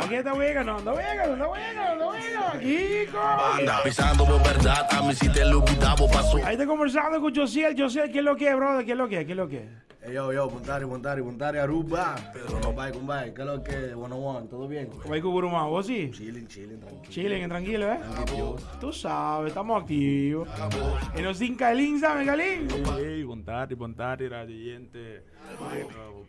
Aquí está Wegano, anda Wegano. Kiko. Anda pisando por verdad, a mí si te lo quitamos paso. Ahí está conversando con Josiel. Josiel, ¿qué es lo que es, brother? ¿Qué es lo que es? Yo, Montari, Aruba. Pero no bye. ¿Qué es lo que? One, ¿todo bien? ¿Cómo hay Cuburumá? ¿Vos sí? Chilling, tranquilo. Chilling, tranquilo, ¿eh? Tranquilo. Tú sabes, estamos activos. Y nos sin Kalin, ¿sabes, Kalin? Ei, vontade, radiante.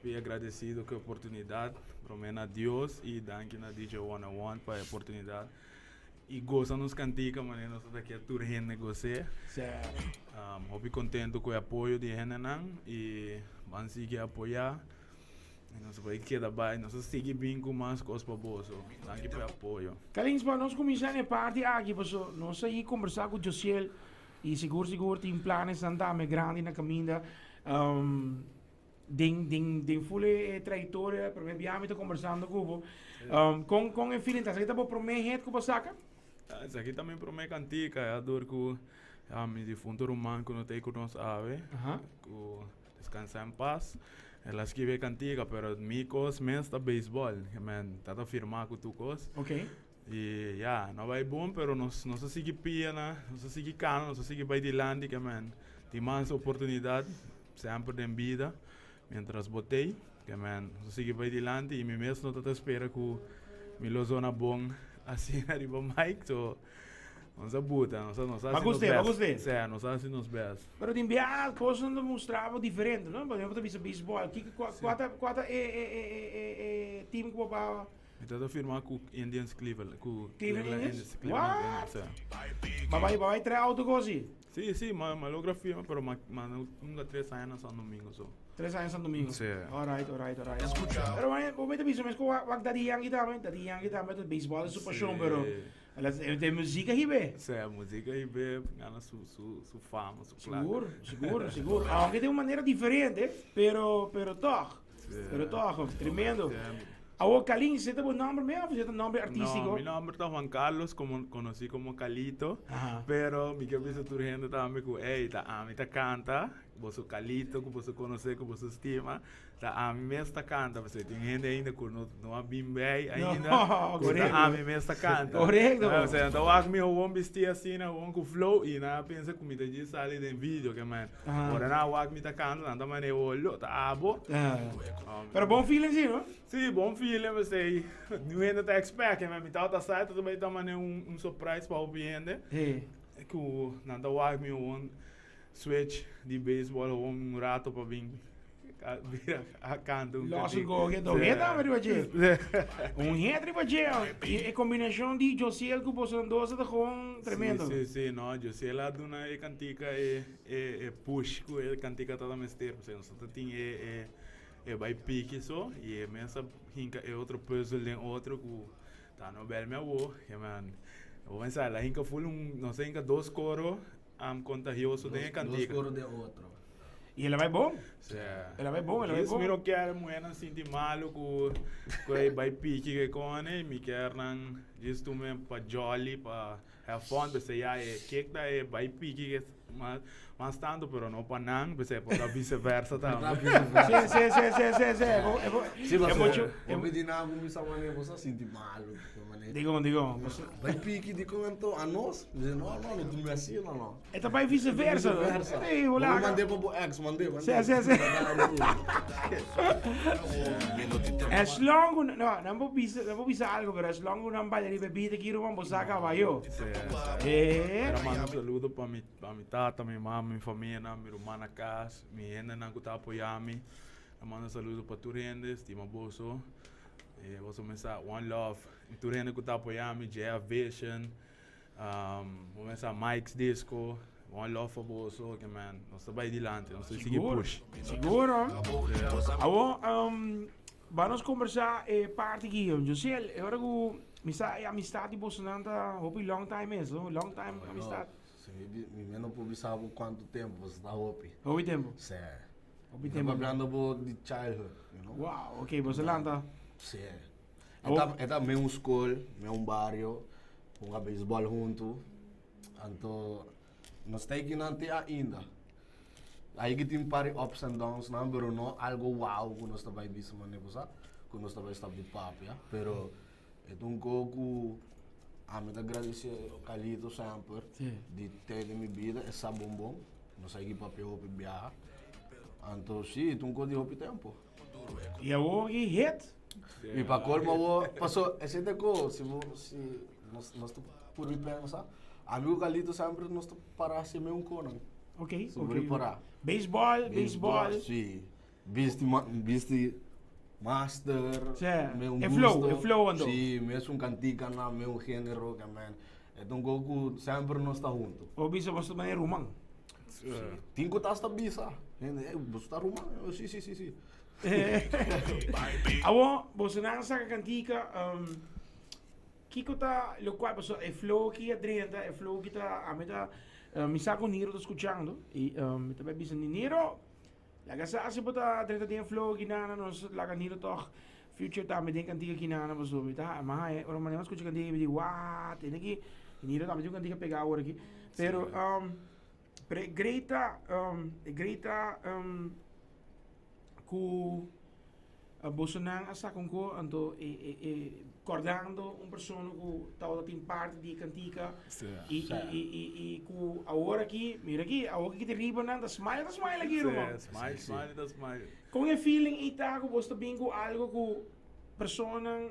Eu agradecido com a oportunidade, promena a Deus e danke na DJ 101 para a oportunidade. E gosta nos cantica, mas nós daqui a tour gente negociar. Hobby contento com o apoio de Renan e vamos seguir apoiar. E nós vai quedar bem, nós seguir bem com mais coisas para bolso. Danke pelo apoio. Kalin, para nós começar a parte aqui, nós aí conversar com Josiel e seguro tem planos andar mais grande na caminha. Den fulle trajetória, por exemplo, já me estou conversando com com o feeling, você está por prometer que você saca? Isso aqui também promete cantica, é a dor que a minha defunto romano que não tem com nós ave, que descansar em paz. Ela escreve cantica, pero mi cos menos da beisebol, que man, tá a firmar com tu cos. Ok. E não vai bom, pero nós sigue pia, nós sigue cana, nós sigue vai de lande, que man, tem mais oportunidade sempre em vida. Mientras botei, que man, nós sigue vai de lande e me mesmo não tá espera que me lo zona bom assim arriba Mike, so nós abuta, nós gostei. Sim, nós assim nos best. Pero de enviar coisas não mostrava diferente, não? Por exemplo, tu viste beisebol, qual é time que você Então eu firmar com Indians Cleveland, com Indians? What? vai trazer auto cosi? Sim, mas logra firma, pero nunca 3 anos só domingo só. 3 anos São Domingo. Sim. Alright. Pero momento bicho, mas com o Dariang também, o beisebol é super show, pero tem música aí, bem? Sim, a música aí bem, ganha sua fama, sua placa. Seguro. Aunque de uma maneira diferente, pero toch, tremendo. Ahora, Kalin, ¿você tem um nome mesmo? ¿Você tem um nome artístico? No, mi nombre es Juan Carlos, conocí como Calito, pero mi cabeza turgente también que, hey, a mí te canta, vos Calito, que vos conoce, que vos estima, a mí me está canta, porque tem gente ainda que não bem bem ainda, a mí me está canta. Correcto. O sea, então eu me vou vestir assim, vou com flow e na pensa que me diz ali em vídeo que man, agora na eu me está canta, anda mané olho, tá abo. Pero bom feeling sim, não? Sim, bom feeling, mas aí, não ainda tá expert, mas me tá site também tá mané surprise para o cliente. É que o nada eu me switch de beisebol rato para vir a canto. Lost go get do get am ribaje. Gente ribaje. E combinação de Josiel com você dois é gewoon tremendo. Sim, não, Josiel lá do na cantica é push com ele cantica toda mestre, você não só tem vai pique só e é mensa hinca é outro puzzle em outro que tá no bel meu avô, que man. Eu pensar lá hinca full não sei hinca 2 coro contagioso de cantica. 2 coro de outro. E ela vai bom? Sim. Ela vai bom. Isso me não quer mulher assim de malo que vai pique que com ele, me quer não diz tu mesmo para jolly para have fun, você já é que tá vai pique mas tanto pero não para não, você pode vice-versa também. Sim, mas eu me dinamo me samane você assim de malo, Digo. Vai pique de comento a nós, não, tu me assim não. Então vai vice-versa. Ei, olá. Eu mandei para o ex, mandei. Sim. As long não vou bisa algo, pero as long não vai ali bebida aqui não vamos sacar vai eu. Quero mandar um saludo para minha tata, minha mãe, minha família, minha irmã na casa, minha gente não está apoiando. Eu mando um saludo para tu rendes, estima bolso. Vou começar One Love, tu rende que está apoiando, J.A. Vision, vou começar Mike's Disco, One Love para bolso, que man, nós estamos aí adiante, nós estamos seguindo push. Seguro. Agora, vamos conversar parte aqui, Josiel, agora que amistade de Bolsonaro, hope long time mesmo, long time amistade. Eu não pude saber quanto tempo você está hopi. Hopi tempo? Sim. Hopi tempo. Estamos falando de childhood, you know? Wow, ok, você lá está? Sim. É mesmo escola, mesmo barrio, com beisebol junto. Então, nós temos que não ter ainda. Aí que tem pare ups and downs, não, mas não algo wow que nós estamos aí disso, mas não que nós estamos de papo, pero Então, Goku, a mim agradecer Calito sempre, Sim. de ter de minha vida, essa bombom, não sei que papel para viajar. Então, sim, então, Goku de hopi tempo. E a outra hit. E para colmo, passou, esse deco, se nós estamos por me pensar, amigo Calito sempre nós estamos para ser meio conan. Ok, Sobre ok. para. Baseball. Sim. Viste master, Sim. meu É gosto. flow andou. Sim, mesmo cantica na meu gênero, que man. Então, Goku sempre nós está junto. O bisa você também é rumang. Tinko tá esta bisa. Você está rumano? Sim. Awo, você não sabe cantica. Kiko tá, lo qual pasó, é flow que é 30, é flow que tá, a meta, me saco o Niro tá escuchando, e me também bisa ni Niro, la casa assim bota 30 tem flow que nana, nós lá can Niro toch, future tá, me tem cantica que nana, mas o tá, mas é, ora maneira escucha cantica, me diz, what, tem aqui, Niro tá, me tem cantica pegar agora aqui, pero, Greta, ku Bolsonaro asa com ko anto acordando persona ku tao tem parte de cantica e ku agora aqui mira aqui agora que te riba nanda smile aqui irmão Smile. com e feeling e tá ku bosta bem ku algo ku persona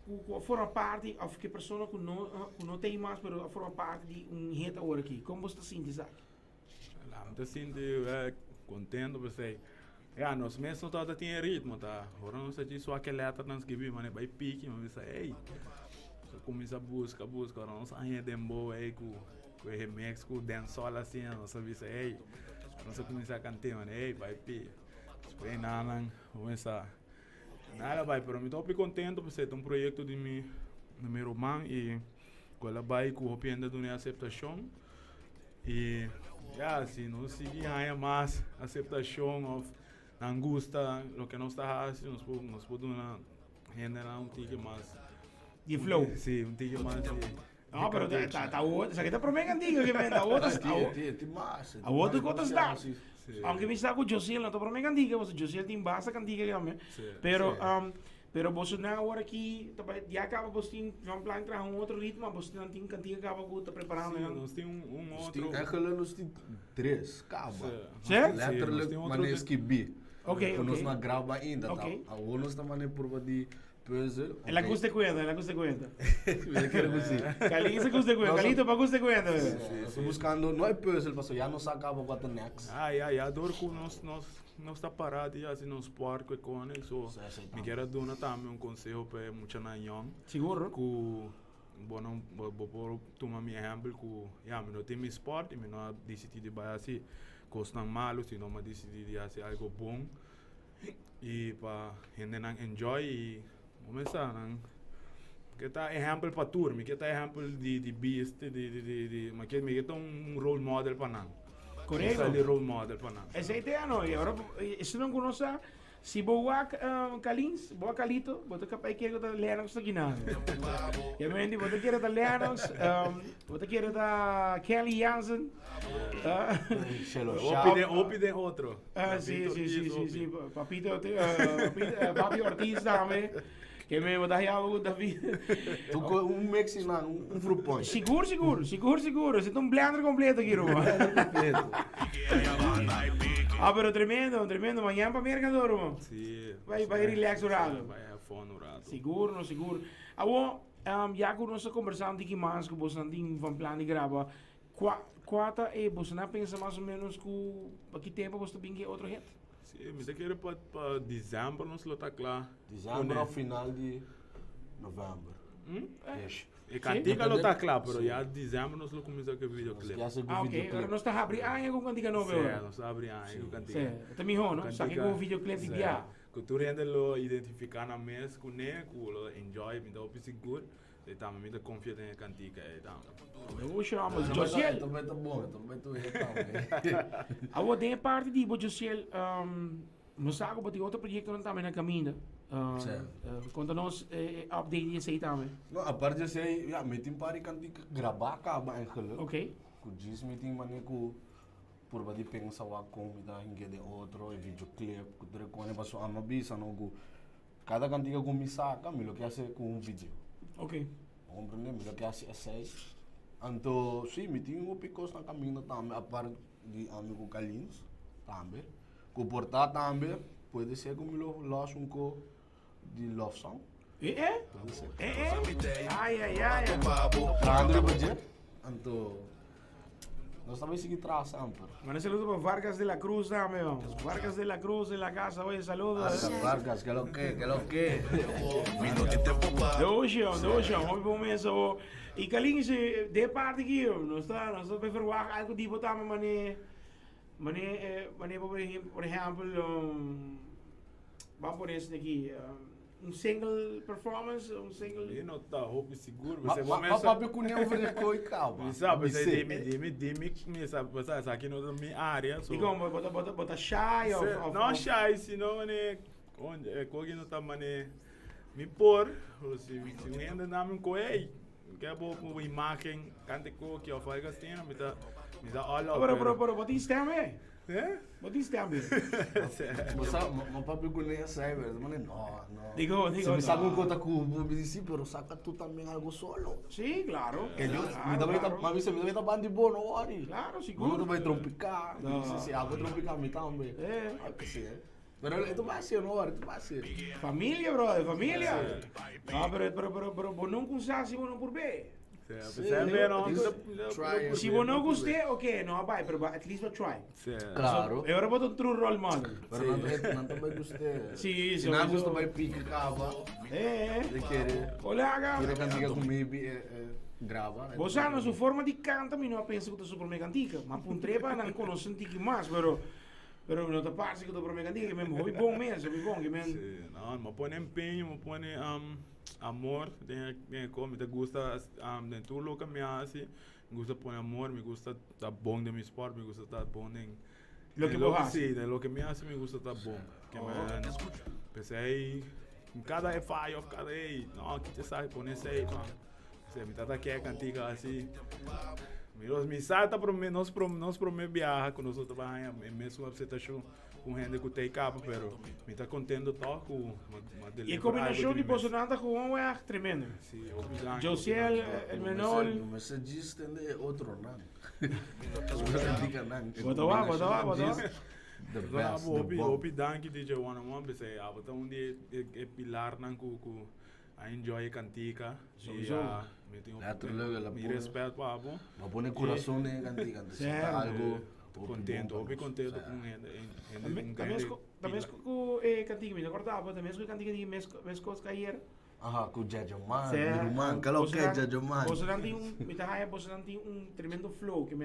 ku forma parte of que persona ku não tem mais pero forma parte de hit agora aqui como bosta sente isso Lá, me sinto contento, porque nós mesmos toda tinha ritmo, tá? Agora não sei só aquele letra não escrevi, mas vai pique, mas ei, só começa a busca, agora não sai dembow aí com remix, com dancehall assim, não sabe se ei, nós começa a cantar, mano, ei, vai pique, depois nada, começa, nada vai, pero me estou contento porque tem projeto de meu irmão e ela vai com o piano de uma aceitação e se não seguir mais aceitação of não gosta o que nós está fazendo, nós podemos generar tique mais de flow sim, tique mais não, pero tá outra, isso aqui tá promessa antiga que vem, tá outra, a outra contas dá. Aunque me está com Josiel, não tô promessa antiga, mas Josiel tem basta cantiga também. Pero Bolsonaro agora aqui, já acaba você vamos plan entrar outro ritmo, você não tem cantiga acaba com tá preparando. Nós tem outro. Nós tem 3, acaba. Certo? Letterlijk, maar nee, skibbi. Ok. Nós não grava ainda, Ok. tá? Nós também por de puzzle. Ela custa cuenta. Eu quero dizer. Calito se custa cuenta, Calito para custa cuenta. Estou buscando, não é puzzle, porque já não se acaba com a next. Adoro que nós está parado e assim nos porcos com isso. Me quero dar também conselho para muita nação. Seguro? Que bueno, vou tomar meu exemplo que me não tem esporte, me não decidi de fazer assim coisas malo, se não me decidi de fazer algo bom e para gente não enjoy e começar não que tá exemplo para turma, que tá exemplo de beast, mas que me tá role model para não. Correto. Role model para não. Essa é a ideia, não? E agora, se não conhece, se boa Calins, boa Calito, você capaz que está italiano está aqui nada. E mente, você quer italianos, você quer da Kelly Jansen. Opide outro. Sim. Papi Ortiz também. Que me botar aí algo da vida. Tu com mexicano, frupão. Seguro. Você tem blender completo aqui, irmão. Pero tremendo. Amanhã para mercador, irmão. Sim. Vai relax o rato. Vai have fun o rato. Seguro. Agora, já que nós conversando aqui mais, que você não tem plano de gravar, quanto é, você não pensa mais ou menos que tempo você tem que outro hit? Sim, mas eu quero para dezembro nós está claro. Dezembro ao final de novembro. E cantiga não está claro, mas já dezembro nós começamos com o videoclipe. Ok, agora nós estamos abrindo com cantiga nova. Sim, nós estamos abrindo com cantiga. Sim, também não? Só que com o videoclipe de dia. Que tu rende identificar na mesa com ele, que enjoy, me dá o seguro. Então, me dá confiança na cantiga. Eu chamo Josiel. Também tá bom, também tô Agora tem parte de Josiel, nós sabemos que tem outro projeto que também na caminho. Conta-nos update isso aí também. Não, a parte disso aí, me tem para cantiga gravar acaba em geluk. Ok. Com diz me tem maneco por badi pensa wa com me dá hinge de outro videoclip, que tu recone passou a mabisa não cada cantiga com me saca, me lo que hace com vídeo. Ok. Compreende? Me que assim é 6. Então, sim, me tinha um picos na caminho também, a parte de amigo Carlinhos, também. Comportar também, pode ser como eu laço um co de love song. Pode ser. Ai. Para André Budget, então, nós também seguimos traçando. Manda saludo para Vargas de la Cruz também, vamos. Vargas de la Cruz en la casa, oye, saludos. Vargas, que lo que. Doosje, mooi bom mensen. E Carlinhos, de parte aqui, nós está bem verwacht, algo tipo também, mané, por exemplo, vamos por esse aqui, single performance, single... E não tá roupa seguro, Mas você papi com nem over coi calma. sabe, você dime, sabe, você aqui na minha área. E como, bota shy ou... Não shy, senão, mané, onde, coisa não tá, mané, me pôr, se ainda não me coei, que é bom com imagem, cante com que eu faço gastinha, me dá olha. Pero, bota stem aí. É? Bota stem aí. Mas papi com nem sai, velho. Não. Digo. Se me sabe um conta com o sí, pero saca tu também algo solo. Sí, claro. Que eu, Claro, também claro. mas você me também tá bando bom, não worry. Claro, Não seguro. vai trompicar. Não. Se algo trompicar me também. É. Que sim. Pero tu vai ser, não worry, tu vai ser. Família, brother, família. Ah, pero não gostar se não por bem. Você vê, não? Try Se não gostei, ok, não vai, pero at least try. Claro. Eu boto um true role model. Pero não também gostei. Sim, Se não gosta vai pica cava. De querer. Olha, Querer cantiga comigo grava. você não sua forma de canta, me não pensa que eu sou por minha cantiga, mas por trepa não conheço um mais, pero não tá parte que eu tô por minha cantiga, que mesmo hobby bom mesmo, hobby bom, que mesmo. Não, me põe empenho, me põe amor, tem como, me gusta de tudo o que me hace, me gusta pôr amor, me gusta estar bom de meu esporte, me gusta estar bom em Lo que vos haces. sí, de lo que me hace me gusta estar bom. Que pensei em cada fallo, cada não, que te sabe poner sei, se me trata que é cantiga assim. Me salta para nós para me viajar quando nós trabalhamos, mesmo você tá com gente que tem capa, pero me tá contendo todo com E a combinação de Bolsonaro com o é tremenda. Sim, Josiel, el menor. Mas se diz tem outro nome. Cantiga não. Bota lá. The best, the bomb. Hopi danki DJ 101, pensei, bota dia é pilar nan com a enjoy cantica. Me tenho me respeito para bom. Mas põe coração nem cantiga, algo contento com ele. Também com cantiga, me acordava, também com cantiga de mês cair. Aha, com Jajaman, Miruman, kalau que Jajaman. Bolsonaro tem tremendo flow, que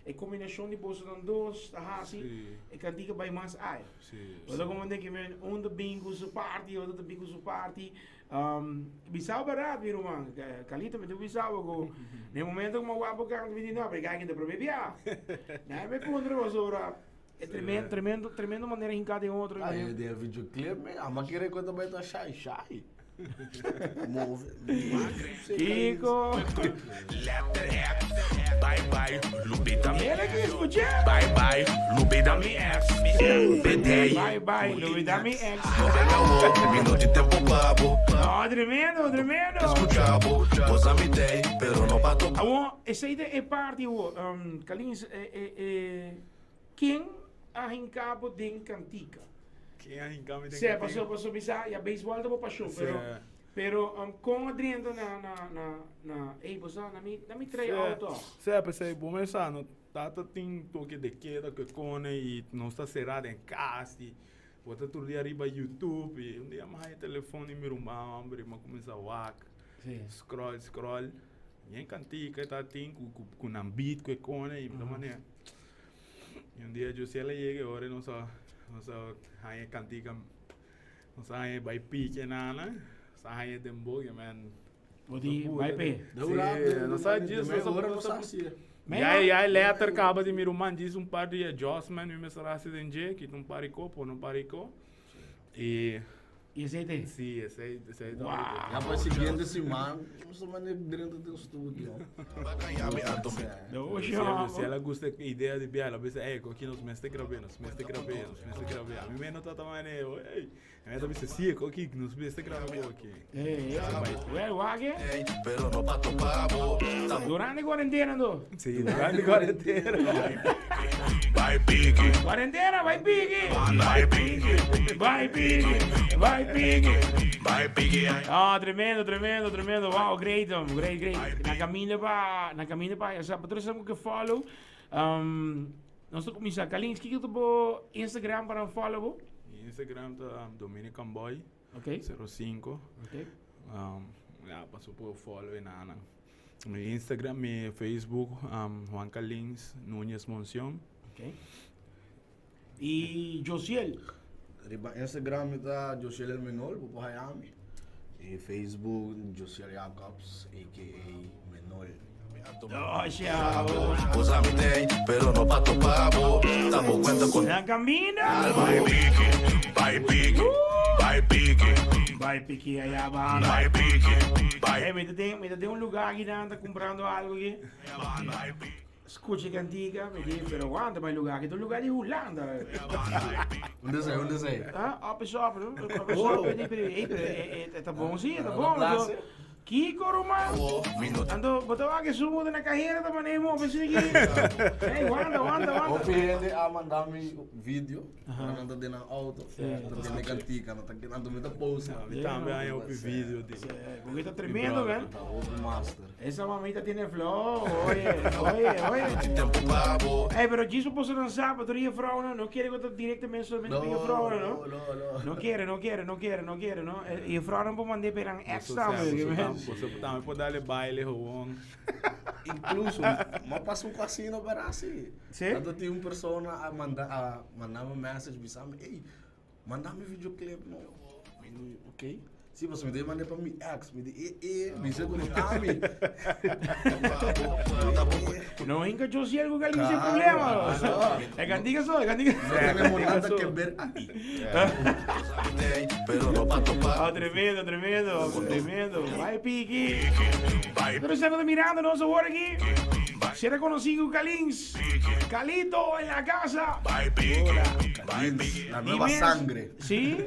é combinação de Bolsonaro dois, assim, e cantiga vai mais ai. Wat ook omdat je met onder bingos party, of dat bingos party, Bissau barato, viro man, Calita met de Bissau go. No momento que me guapo kan we não, porque kijk in de probeer. Nee, me pondre was ora. É tremendo maneira em cada outro. Aí de videoclipe, a maquira quando vai estar shy. Move. Kiko. Bye bye, Lupita me Ele que escutar. Bye bye, Lupita me ex. Pedei. Bye, Luida me ex. No venga vos, minuto de tempo babo. No, tremendo. Escuchavo, vos a mi day, pero no pato. Amo, essa ideia é parte, Carlinhos, quem arrancava de cantica? Quem arrancava de Sim, passou bisa, e a beisebol também passou, pero com Adriano na você na me trai auto. Sim, pensei, bom pensar, no tata tem toque de queda que cone e não está cerrado em casa, bota tudo ali arriba YouTube, dia mais telefone me rumar, hombre, mas começa a whack, scroll, e em cantica tá tem com beat que cone e da maneira. E dia eu sei ela chega agora não só aí cantica, não só aí vai pique nada. Aí dembo, man. Vai pé. Não sabe disso, não sabe. E aí, letter acaba de mirar diz par de adjustment, me será se denge, que não paricou, não paricou. E E aceite? Sí, ese Wow. Já para seguinte semana, vamos tomar dentro do estúdio. Se ela gosta da ideia de viajar, ela pensa, aqui nós mestre gravando. A mim não tá tomando, ei. Ela pensa, sim, aqui nós mestre gravando aqui. Well, wage? Pero no pa' tu pavo. Durante a quarentena, do? Sim, durante a quarentena. Vai pique, Quarentena, vai pique! vai pique, Vai pique! Vai pique! vai pique. Ah, tremendo. Wow, great. Na caminho para essa patrocinio que follow. Nós estamos começando. Kalins, que tu bo Instagram para follow? Instagram tá Dominican Boy Ok. 05. Ok. Passou por follow e nada. No Instagram, meu Facebook, Juan Kalins Núñez Monción. Ok. E Josiel? Instagram está Josiel El Menor, por Miami. E Facebook, Josiel Jacobs, a.k.a. Menor. Oh, chao. Usa mi day, pero no pa' tu pavo. Damos cuenta con Na camina? vai pique, vai pique, vai pique, Vai pique allá va. vai pique, vai Me tem um lugar aqui dentro, tá comprando algo aqui. Escute cantiga, me diz, pero aguanta, mas lugar aqui, tem um lugar de Holanda. Onde sei? Ah, pessoal, tá bom sim, tá bom. Kiko, Romano. Ando, botava que sumo na carreira da maneira, pensei que... Ei, aguanta. Opende a mandar-me vídeo, para não ter na auto, para ter cantica, não tem que andar muita pose. Também aí eu vídeo de. Porque tá tremendo, velho. Tá outro master. Essa mamita tiene flow, oye. tempo pavo. Pero disso posso dançar, para tua frau, não quer que eu diretamente somente minha frau, não? Não quer, não? E a frau não pode mandar para um extra, Você também pode dar baile, Juan. Incluso, mas passa casino para assim. Sim? Quando tem uma pessoa a mandar uma mensagem, ei, mandar-me videoclipe, não? Ok? Se você me der, manda para mim, me diz, me diz como está, me. Não enca Josiel com aquele sem problema. É cantiga só. Não temos nada que ver aqui. Pero no pa' tu pavo. Ah, tremendo. Vai, pique. Pero estamos mirando nosso work aqui. Será conocido Kalins. Calito en la casa. Vai pique, vai pique, La nueva sangre. Sí.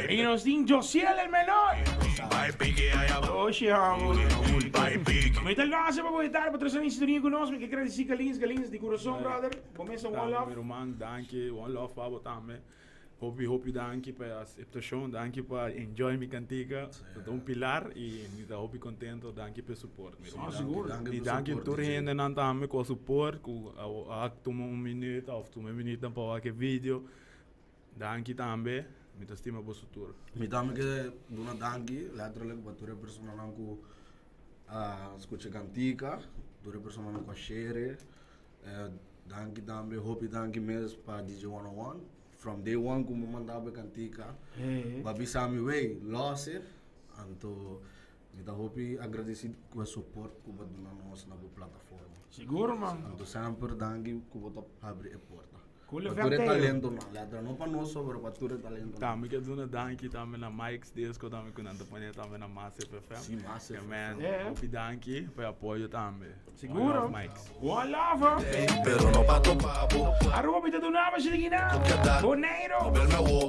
Y nos din Josiel el menor. vai pique aí abaixo. Oxe, amor. Vai pique, Mas então, graças por estar patrocinando a sintonia conosco. Que quero dizer Kalins de coração, brother. Começa One Love. Meu irmão, danke. One Love, Fabo também. Hopi, danke pela aceitação, danke para enjoy minha cantiga. Estou pilar e me dá hopi contento, danke pelo suporte. Ah, seguro. E danke a toda gente que também com o suporte, com a toma minuto, ou toma minuto para o vídeo. Danke também, me estima para o futuro. Me dá que dona danke, letterlijk para toda pessoa que escuta cantica, toda pessoa que share. Danke também, hopi danke mesmo para DJ 101. From day one, como mandava cantica, babi sami way, lost it, então me dá hopi agradecido com o suporte que você dá na plataforma. Seguro, mano. Então sempre danke que você abre a porta. Cool, Para ter talento na letra, não para nós, mas para ter talento. Também que dona danke também na Mike's Disco, também que não te também na Massive FM. Sim, Massive FM. Hopi danke para apoio também. Seguro. Mike's. One Love. pero no pa' tu pavo. Arroba Pita do Nava, Chiriquina, Boneiro,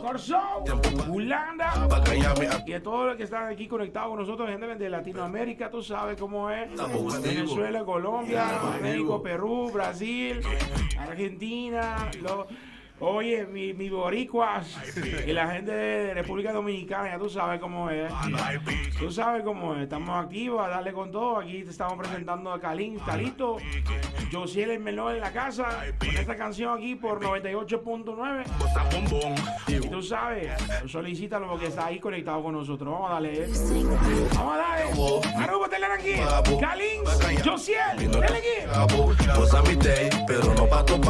Corsol, Holanda. Pa' callarme a Y a todos los que están aquí conectados con nosotros, gente de Latinoamérica, tú sabes cómo es. Venezuela, Colombia, México, Perú, Brasil, Argentina, oye, mi boricuas y la gente de República Dominicana, ya tú sabes cómo es. Tú sabes cómo es. Estamos activos a darle con todo. Aquí te estamos presentando a Calito, Josiel el menor en la casa, con esta canción aquí por 98.9. botar bombom. Y tú sabes, solicítalo porque está ahí conectado con nosotros. Vamos a darle. Vamos a darle. Aruba, aquí. Kalins, Josiel, dale aquí. Pavo, usa mi day, pero no pa' tu